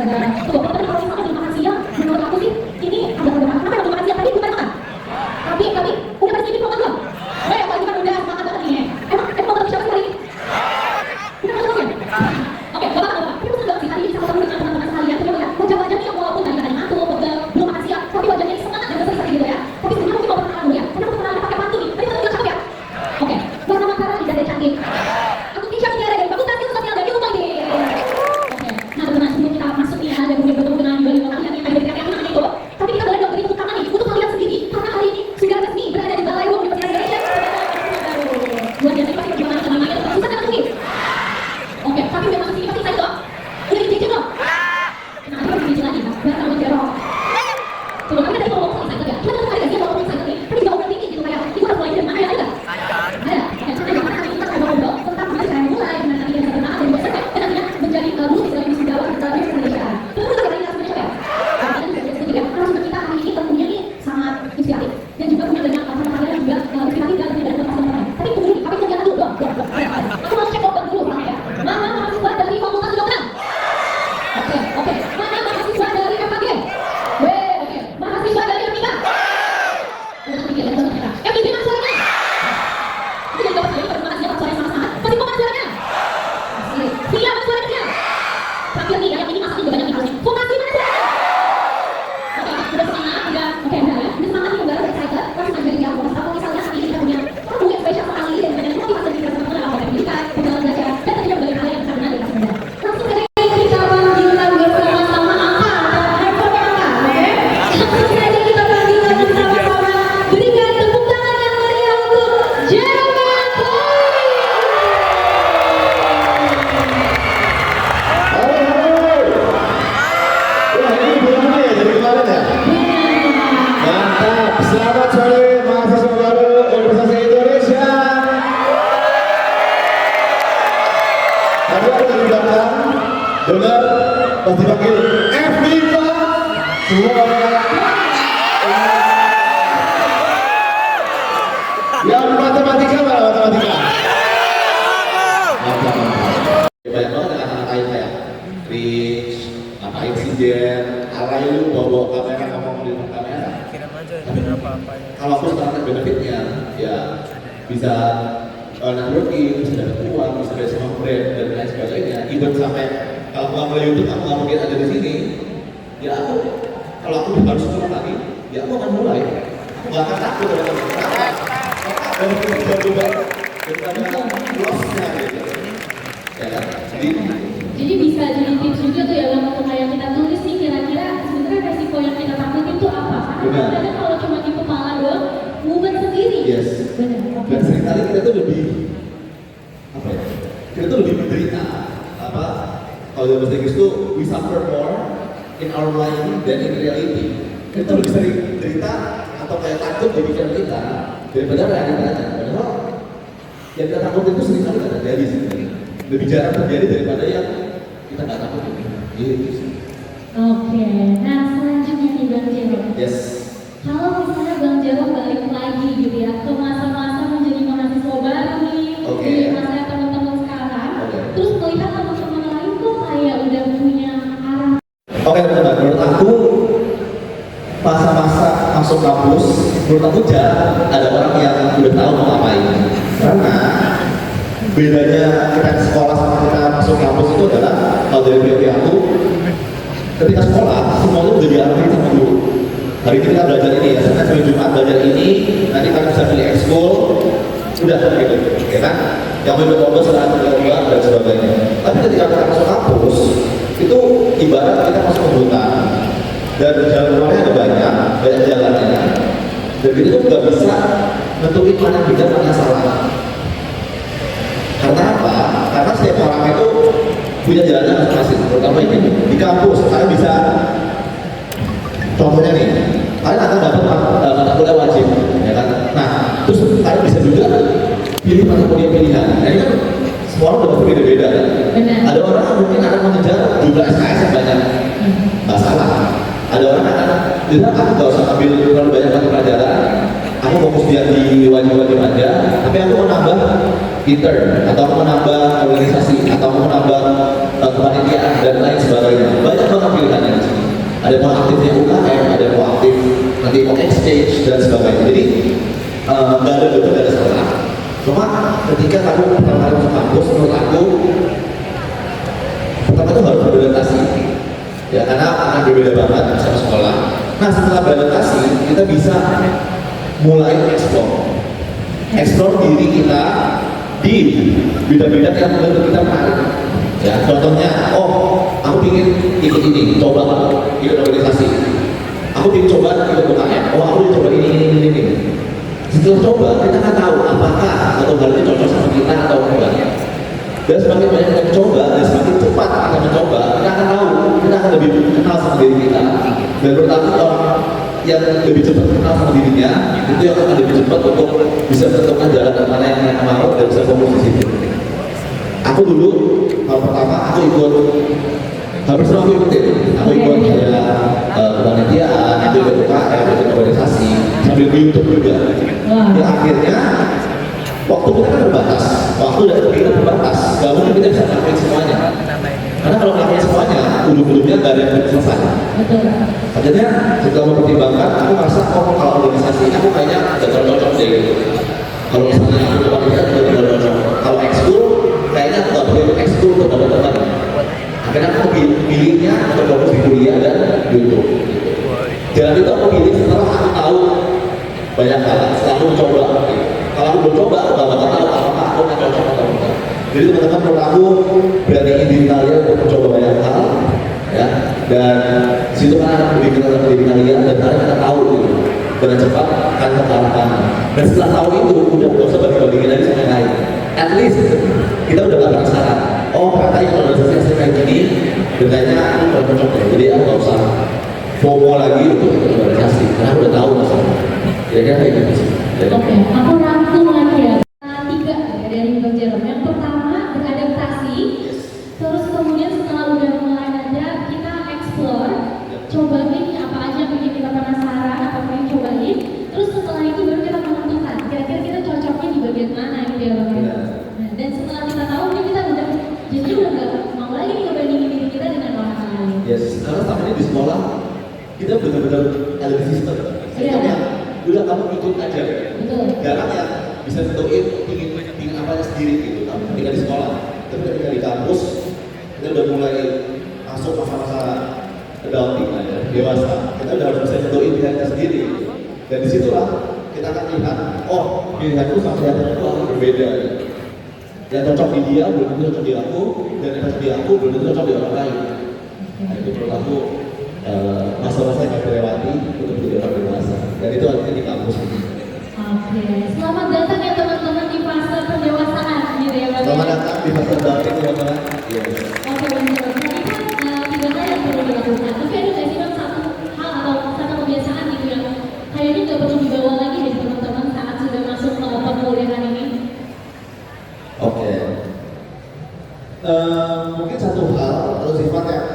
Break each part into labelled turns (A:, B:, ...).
A: gara-gara tuh kalau misalkan belum makan siang, menurut aku sih ini agak kenapa belum makan siang tadi bukan makan. Tapi udah pada sini makan belum? Kalau bukan udah makan banget nih. Emang mau ketemu siapa sih hari ini? Udah makan ya? Oke, gak apa-apa. Tapi aku senang sih hari ini bisa ketemu dengan teman-teman sekalian. Coba lihat wajah-wajahnya yang walaupun tadi katanya ngantuk, pegel, belum makan siang, tapi wajahnya ini semangat dan besar gitu ya. Tapi sebenarnya mungkin mau perkenalan dulu ya. Karena aku kenalnya pakai pantun nih. Tadi katanya cakep ya? Oke, bernama Kara di Dada Cantik. Aku Kisha Tiara dari Fakultas Ilmu Sosial dan Ilmu Politik. Oke, nah teman-teman sebelum kita masuk nih ya dan mungkin bertemu dengan juga lima kalian yang ada di TKI namanya itu. Tapi kita boleh dong beri tepuk tangan nih untuk kalian sendiri karena hari ini sudah resmi berada di Balai Wong Universitas Indonesia. Luar biasa pasti perjuangan teman-teman itu susah kan mungkin? Oke, tapi memang sini pasti saya dong. Udah dicicil dong. Nah, ada yang dicicil lagi, bahasa sama Jerome. Coba kami tadi ngomong soal cycle ya. Kita kan ada yang ngomong cycle nih, tapi juga udah tinggi gitu kayak ibu harus mulai dari mana ya? Ada? Ada. Oke, karena yang hari ini kita akan ngobrol tentang gimana cara mulai dengan tadi yang sederhana dan biasa dan nantinya menjadi guru di dalam misi dakwah di dalam Indonesia. Terus kita hari ini langsung coba ya. Kita juga sedikit ya. Langsung kita hari ini tentunya ini sangat inspiratif dan juga punya banyak hal-hal yang juga inspiratif dalam hidup dan teman-teman. Tapi tunggu dulu, tapi jangan dulu dong. Aku mau cek obat dulu orangnya ya. Mana mahasiswa dari Fakultas Kedokteran? Oke. Mana mahasiswa dari FKG? Oke. Mahasiswa dari FIKA? FIB mana suaranya? Itu jadi jawab saya, terima kasih atas suaranya sama-sama. Masih kok mana suaranya? Via mana suaranya? Terakhir nih, yang ini masaknya juga banyak nih harusnya. Vokasi mana suaranya? Oke, udah semangat, udah ya. Udah semangat nih negara bercycle, langsung aja ya. Kalau misalnya hari ini kita punya tamu yang spesial sekali dan banyak motivasi dari teman-teman dalam pendidikan, perjalanan belajar, dan tentunya berbagai hal yang bisa benar dan bisa benar. Langsung saja kita panggilkan bersama-sama Angka dan handphone Angka, oke? Langsung saja kita panggilkan bersama-sama. Berikan tepuk tangan yang meriah untuk Jerome Chloe.
B: Mantap, selamat sore mahasiswa baru Universitas Indonesia. Tadi aku di belakang dengar pas dipanggil FIKA semua yang matematika mana matematika? Banyak banget anak-anak kayak Rich, ngapain sih Jen, alay lu bawa kamera ngomong di depan kamera. Kalau aku sekarang benefitnya ya bisa networking, bisa dapat uang, bisa dari sama brand dan lain sebagainya. Even sampai kalau aku nggak mulai YouTube, aku nggak mungkin ada di sini. Ya aku kalau aku harus turun lagi, ya aku akan mulai. Aku nggak akan takut dengan benefit yang juga daripada lossnya gitu. Ya kan?
A: Jadi bisa jadi tips juga tuh ya Bang, untuk kayak kita tulis nih kira-kira sebenarnya resiko yang kita takutin tuh apa? Karena kadang kalau cuma di kepala doang, ngumet sendiri.
B: Yes.
A: Benar.
B: Dan seringkali kita tuh lebih apa ya? Kita tuh lebih menderita apa? Kalau dalam bahasa Inggris tuh we suffer more in our life than in reality. Kita tuh lebih sering menderita atau kayak takut di pikiran kita daripada realitanya. Padahal yang kita takutin itu seringkali nggak terjadi sih. Lebih jarang terjadi daripada yang kita nggak takutin. Gitu sih.
A: Oke, nah selanjutnya nih Bang Jerome.
B: Yes.
A: Kalau misalnya Bang Jerome balik lagi gitu ya ke masa-masa menjadi mahasiswa baru nih, di masa teman-teman sekarang, terus melihat teman-teman lain tuh kayak udah punya arah.
B: Oke teman-teman, menurut aku masa-masa masuk kampus, menurut aku jarang ada orang yang udah tahu mau ngapain. Karena bedanya kita sekolah sama kita masuk kampus itu adalah kalau dari pribadi aku, ketika sekolah semuanya udah diarahin sama guru. Hari ini kita belajar ini ya, Senin sampai Jumat belajar ini, nanti kalian bisa pilih ekskul, udah gitu, ya kan? Yang mau lomba serah lomba dan sebagainya. Tapi ketika kita masuk kampus, itu ibarat kita masuk ke hutan dan jalan keluarnya ada banyak jalannya. Dan kita tuh nggak bisa nentuin mana yang benar mana yang salah. Karena apa? Karena setiap orang itu punya jalannya masing-masing. Terutama ini di kampus, kalian bisa contohnya nih, kalian akan dapat mata kuliah wajib, ya kan? Nah, terus kalian bisa juga pilih mata kuliah pilihan. Nah, ini kan semua orang udah berbeda-beda ya. Ada orang yang mungkin akan mengejar jumlah SKS yang banyak, nggak salah. Ada orang yang akan, tidak aku nggak usah ambil terlalu banyak mata pelajaran. Aku fokus dia di wajib-wajib aja, tapi aku mau nambah intern, atau aku mau nambah organisasi, atau aku mau nambah kepanitiaan dan lain sebagainya. Banyak banget ada proaktifnya UKM, ada proaktif nanti mau exchange dan sebagainya. Jadi nggak ada betul, nggak ada salah. Cuma ketika kamu pertama kali masuk kampus, menurut aku pertama itu harus beradaptasi, ya karena akan berbeda banget sama sekolah. Nah setelah beradaptasi kita bisa mulai explore diri kita di bidang-bidang yang menurut kita menarik. Ya, contohnya, aku ingin ikut ini, coba ikut organisasi. Aku ingin coba ikut UKM. Aku ingin coba ini. Setelah coba, kita akan tahu apakah atau hal ini cocok sama kita atau enggak. Dan semakin banyak kita mencoba, dan semakin cepat kita mencoba, kita akan tahu, kita akan lebih kenal sama diri kita. Dan menurut aku orang yang lebih cepat kenal sama dirinya, itu yang akan lebih cepat untuk bisa menentukan jalan mana yang mereka mau dan bisa fokus di situ. Aku dulu, hal pertama aku ikut, hampir semua aku ikutin. Aku ikut kayak kepanitiaan, aku ikut UKM, ikut organisasi, sambil di YouTube juga. Ya akhirnya waktu kita kan terbatas, waktu dan kita terbatas, gak mungkin kita bisa ngelakuin semuanya. Karena kalau ngelakuin semuanya, ujung-ujungnya gak ada yang selesai. Akhirnya setelah mempertimbangkan, aku merasa kalau organisasi aku kayaknya gak terlalu cocok deh. Kalau misalnya aku kepanitiaan juga terlalu cocok. Kalau ekskul, kayaknya aku gak perlu ekskul untuk dapat teman. Akhirnya aku pilihnya untuk fokus di kuliah dan YouTube. Jalan itu aku pilih setelah aku tahu banyak hal, setelah aku mencoba. Kalau aku belum coba, aku gak bakal tahu apakah aku akan cocok atau enggak. Jadi teman-teman menurut aku beraniin diri kalian untuk mencoba banyak hal, ya. Dan situ kan akan lebih kenal sama diri kalian dan kalian akan tahu gitu. Dengan cepat akan ke arah mana. Dan setelah tahu itu, udah gak usah bagi-bagiin lagi sama yang lain. At least kita udah gak penasaran. Ternyata yang organisasi kayak gini, dan kayaknya aku gak cocok deh. Jadi aku gak usah FOMO lagi untuk organisasi, karena aku udah tahu masalahnya. Kira-kira kayak gitu sih.
A: Oke, aku rangkum lagi ya. Tiga ya dari Bang Jerome. Yang pertama beradaptasi, terus kemudian setelah udah mulai ada kita explore, cobain apa aja yang bikin kita penasaran, apa yang pengen cobain. Terus setelah itu baru kita menentukan kira-kira kita cocoknya di bagian mana gitu ya Bang. Nah, dan setelah kita tahu nih kita udah jadi udah nggak mau lagi nih ngebandingin diri kita dengan orang lain.
B: Yes, karena selama ini di sekolah kita benar-benar ada di sistem. Sistemnya udah kamu ikut aja.
A: Betul.
B: Jarang yang bisa tentuin ingin apa sendiri gitu. Kamu ketika di sekolah, tapi ketika di kampus kita udah mulai masuk masa-masa adulting ya, dewasa. Kita udah harus bisa tentuin pilihan sendiri. Dan disitulah kita akan lihat, pilihanku sama pilihan itu akan berbeda. Yang cocok di dia belum tentu cocok di aku, dan yang cocok di aku belum tentu cocok di orang lain. Nah, itu menurut aku masa-masa yang harus dilewati untuk menjadi orang dewasa. Dan itu artinya di kampus.
A: Oke, selamat datang ya teman-teman di fase pendewasaan gitu ya Bang.
B: Selamat datang di fase adulting teman-teman.
A: Oke Bang Jerome, tadi kan 3 hal yang perlu dilakukan. Tapi ada nggak sih Bang satu hal atau satu kebiasaan gitu yang kayaknya nggak perlu dibawa lagi dari teman-teman saat sudah masuk ke perkuliahan ini?
B: Oke. Mungkin satu hal atau sifat yang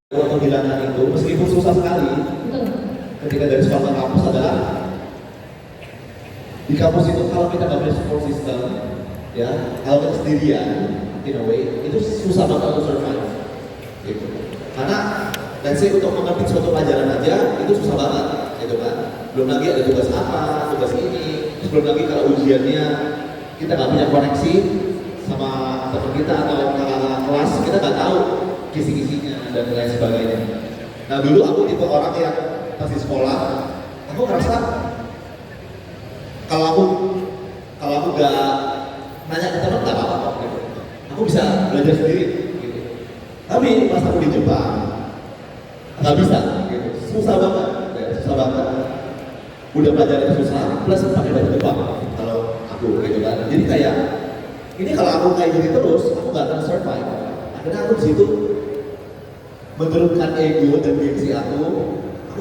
B: kalau kehilangan itu meskipun susah sekali.
A: Betul.
B: Ketika dari sekolah ke kampus adalah di kampus itu kalau kita nggak punya support system, ya kalau kita sendirian, in a way itu susah banget untuk survive. Gitu. Karena let's say untuk mengerti suatu pelajaran aja itu susah banget, gitu kan. Belum lagi ada tugas apa, tugas ini, terus belum lagi kalau ujiannya kita nggak punya koneksi sama teman kita atau kakak kelas, kita nggak tahu kisi-kisinya dan lain sebagainya. Nah dulu aku tipe orang yang pas di sekolah, aku ngerasa kalau aku nggak nanya ke teman nggak apa-apa gitu. Aku bisa belajar sendiri gitu. Tapi pas aku di Jepang nggak bisa gitu. Susah banget, ya, susah banget. Udah belajar susah, plus pakai bahasa Jepang kalau aku gitu kan. Jadi kayak ini kalau aku kayak gini terus, aku nggak akan survive. Akhirnya aku di situ menurunkan ego dan gengsi aku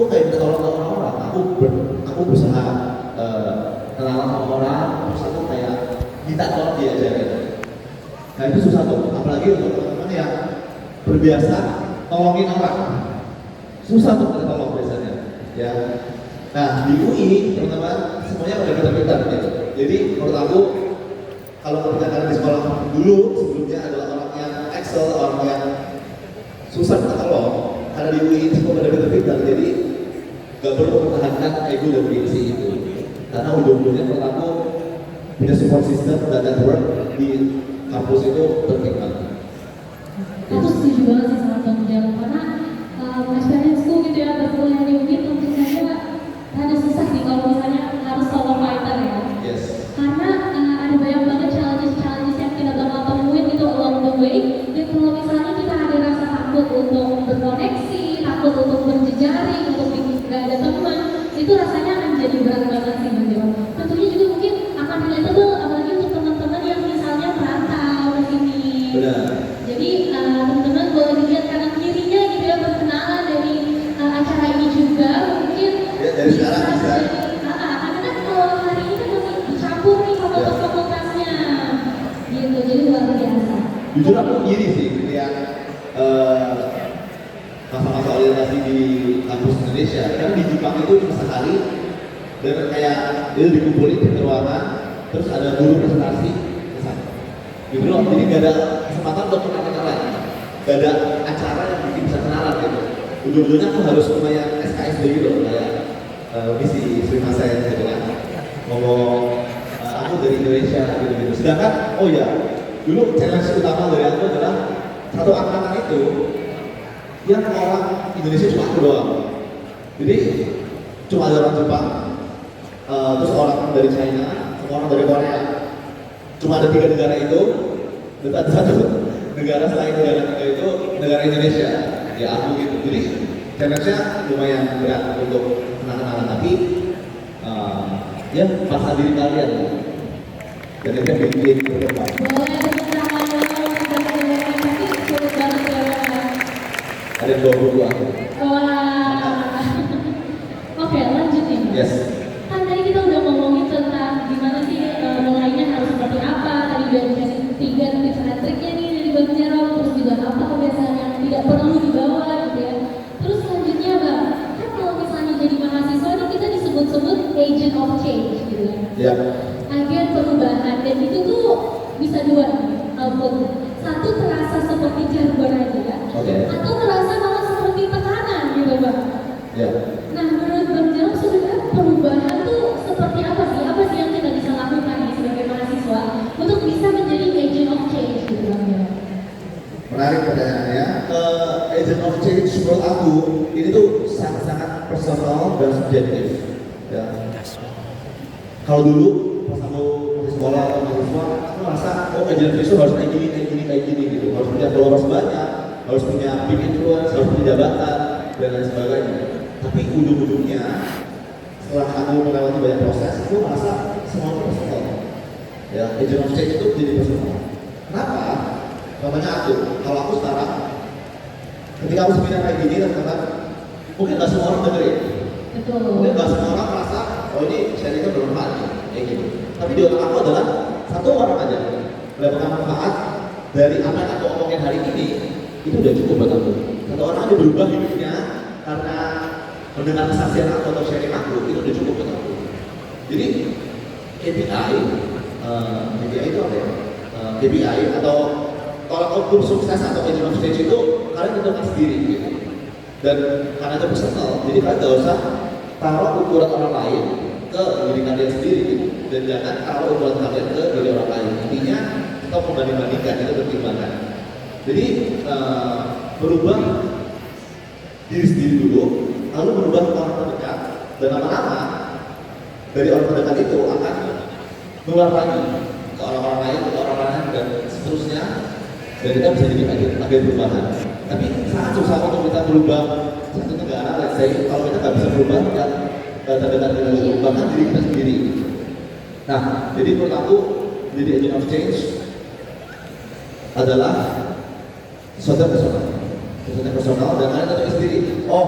B: kayak minta tolong ke orang-orang. Aku berusaha kenalan sama orang, terus aku kayak minta tolong diajarin. Nah itu susah tuh, apalagi untuk teman-teman yang berbiasa tolongin orang. Susah tuh minta tolong biasanya, ya. Nah di UI teman-teman semuanya pada pintar-pintar gitu. Jadi menurut aku kalau ketika kalian di sekolah dulu sebelumnya adalah orang yang excel, orang yang susah minta tolong, karena di UI itu pada pintar, jadi gak perlu mempertahankan ego dan gengsi itu. Karena ujung-ujungnya pertama punya support system dan network di kampus itu penting banget.
A: Aku setuju banget sih sama Bang Jal, karena experience-ku gitu ya berkuliah di UI tentu saja rada susah sih kalau misalnya harus solo fighter ya.
B: Yes.
A: Karena ada banyak banget challenges yang kita bakal temuin gitu along the way. Dan kalau misalnya kita ada rasa takut untuk berkoneksi, takut untuk berjejaring, untuk gak ada teman, itu rasanya akan jadi berat banget sih Bang Jal. Tentunya juga mungkin akan relatable, apalagi untuk teman-teman yang misalnya merantau ke sini.
B: Benar.
A: Jadi teman-teman boleh dilihat kanan kirinya gitu ya, berkenalan dari acara ini juga mungkin
B: Ya, dari sekarang bisa.
A: karena kan kalau hari ini kan masih dicampur nih fakultas-fakultasnya gitu, jadi luar biasa.
B: Jujur aku iri sih lihat masa-masa orientasi di kampus Indonesia. Karena di Jepang itu cuma sekali dan kayak itu dikumpulin di ruangan, terus ada guru presentasi kesana. Gitu loh, jadi gak ada kesempatan untuk kenalan, gak ada acara yang bikin bisa kenalan gitu. Ujung-ujungnya aku harus lumayan SKSD gitu loh, kayak misi Srimasen gitu kan, ngomong aku dari Indonesia gitu-gitu. Sedangkan, oh ya, dulu challenge utama dari aku adalah satu angkatan itu yang orang Indonesia cuma aku doang. Jadi cuma ada orang Jepang, terus orang dari China, sama orang dari Korea. Cuma ada 3 negara itu, dan ada satu negara selain negara itu negara Indonesia. Ya aku gitu. Jadi challenge-nya lumayan berat untuk kenal-kenalan, tapi ya paksa diri kalian. Dan itu yang bikin berkembang.
A: Boleh berkenalan tapi sulit banget ya.
B: Ada yang bawa buku aku.
A: Wah. Oke, lanjut nih.
B: Yes.
A: Kan tadi kita udah ngomongin tentang gimana sih mulainya harus seperti apa. Tadi udah dikasih 3 tips and triknya nih dari Bang Jerome. Terus juga apa kebiasaan yang tidak perlu dibawa gitu ya. Terus selanjutnya Bang, kan kalau misalnya jadi mahasiswa itu kita disebut-sebut agent of change gitu ya.
B: Ya.
A: Agen perubahan, dan itu tuh bisa 2 output. Satu terasa seperti jargon aja, atau terasa malah seperti tekanan gitu Bang.
B: Ya.
A: Nah menurut Bang Jerome sebenarnya perubahan tuh seperti apa sih? Apa sih yang kita bisa lakukan nih sebagai mahasiswa untuk bisa menjadi agent of change gitu Bang Jerome?
B: Menarik pertanyaannya. Agent of change menurut aku ini tuh sangat-sangat personal dan subjektif. Ya. Kalau dulu pas aku masih sekolah atau mahasiswa, aku merasa oh agent of change itu harus kayak gini gitu. Harus punya followers banyak, harus punya big influence, harus punya jabatan dan lain sebagainya. Tapi ujung-ujungnya setelah aku melewati banyak proses, aku merasa semuanya personal. Ya, agent of change itu jadi personal. Kenapa? Contohnya aku, kalau aku sekarang ketika aku seminar kayak gini teman-teman, mungkin nggak semua orang dengerin.
A: Betul.
B: Mungkin nggak semua orang merasa, oh ini sharingnya bermanfaat kayak gitu. Tapi di otak aku adalah satu orang aja mendapatkan manfaat dari apa yang aku omongin hari ini, itu udah cukup buat aku. Satu orang aja berubah hidupnya karena mendengar kesaksian aku atau sharing aku, itu udah cukup buat aku. Jadi KPI itu apa ya? KPI atau kalau ukur sukses atau agent of change itu kalian tentukan sendiri gitu. Dan karena itu personal, jadi kalian gak usah taruh ukuran orang lain ke diri kalian sendiri gitu. Dan jangan taruh ukuran kalian ke diri orang lain. Intinya kita membanding-bandingkan, itu pertimbangan. Jadi berubah diri sendiri dulu, lalu berubah ke orang terdekat, dan lama-lama dari orang terdekat itu akan keluar lagi ke orang-orang lain, ke orang lain dan seterusnya. Dan kita bisa jadi agen perubahan. Tapi sangat susah untuk kita berubah satu negara. Let's say kalau kita nggak bisa berubah dan terdekat dengan bahkan diri kita sendiri. Nah, jadi menurut aku jadi agent of change adalah sesuatu yang personal dan kalian tahu sendiri. Oh,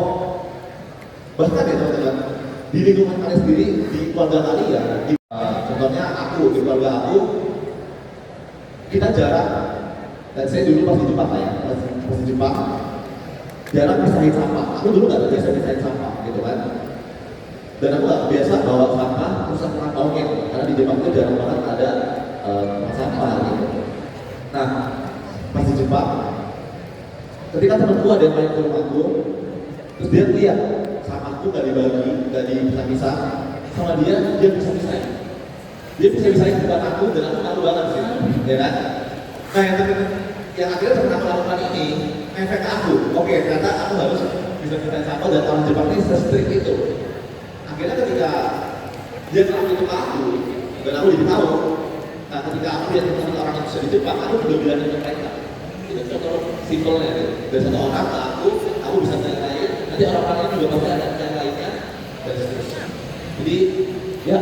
B: bahkan ya teman-teman, di lingkungan kalian sendiri, di keluarga kalian, contohnya aku, di keluarga aku, kita jarang. Dan saya dulu pas di Jepang ya, pas di Jepang jarang pisahin sampah. Aku dulu nggak biasa pisahin sampah, gitu kan. Dan aku nggak biasa bawa sampah terus aku ngantongin, karena di Jepang itu jarang banget ada sampah gitu. Nah, pas di Jepang ketika temanku ada yang main ke rumahku, terus dia lihat sampahku gak dibagi, gak dipisah-pisah, sama dia bisa-pisahin. Dia bisa-pisahin buat aku dan aku malu banget sih, ya kan? Nah yang akhirnya teman aku lakukan ini, efek ke aku. Oke, ternyata aku harus bisa-pisahin sampah dan orang Jepang ini se-strict itu. Akhirnya ketika dia ngelakuin itu ke aku, dan aku jadi tahu. Nah ketika aku lihat teman orang yang bisa di Jepang, aku juga bilang ke mereka. Itu contoh simpelnya gitu. Dari satu orang ke aku bisa lain, nanti orang-orang lain juga pasti ada yang lainnya, dan seterusnya. Jadi ya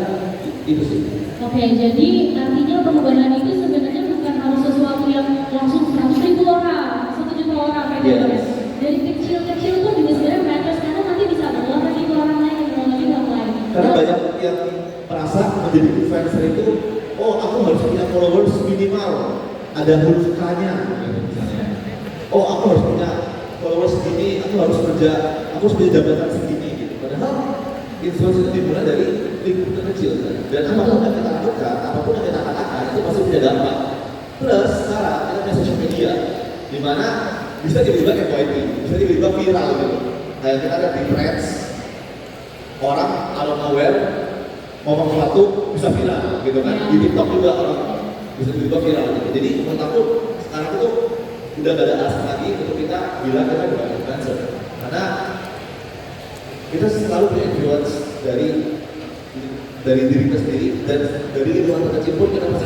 B: itu sih.
A: Oke, jadi artinya perubahan itu sebenarnya bukan harus sesuatu yang langsung 100.000 orang, 1 juta orang kayak gitu.
B: Yes.
A: Dari kecil-kecil pun juga sebenarnya matters karena nanti bisa berubah lagi ke orang lain, berubah lagi ke orang lain.
B: Karena banyak yang merasa menjadi influencer itu, oh aku harus punya followers minimal, ada huruf K-nya, misalnya. Oh aku harus punya followers segini, aku harus punya jabatan segini gitu. Padahal influencer itu dimulai dari lingkungan kecil kan? Dan apapun yang kita lakukan, apapun yang kita katakan itu pasti punya dampak. Plus sekarang kita punya social media, di mana bisa tiba-tiba FYP, bisa tiba-tiba viral gitu. Kayak kita lihat di Threads, orang out of nowhere ngomong sesuatu bisa viral gitu kan. Di TikTok juga orang bisa tiba-tiba viral gitu. Jadi menurut aku sekarang itu udah gak ada alasan lagi untuk kita bilang kita bukan influencer, karena kita selalu punya influence dari diri kita sendiri dan dari lingkungan terkecil pun kita pasti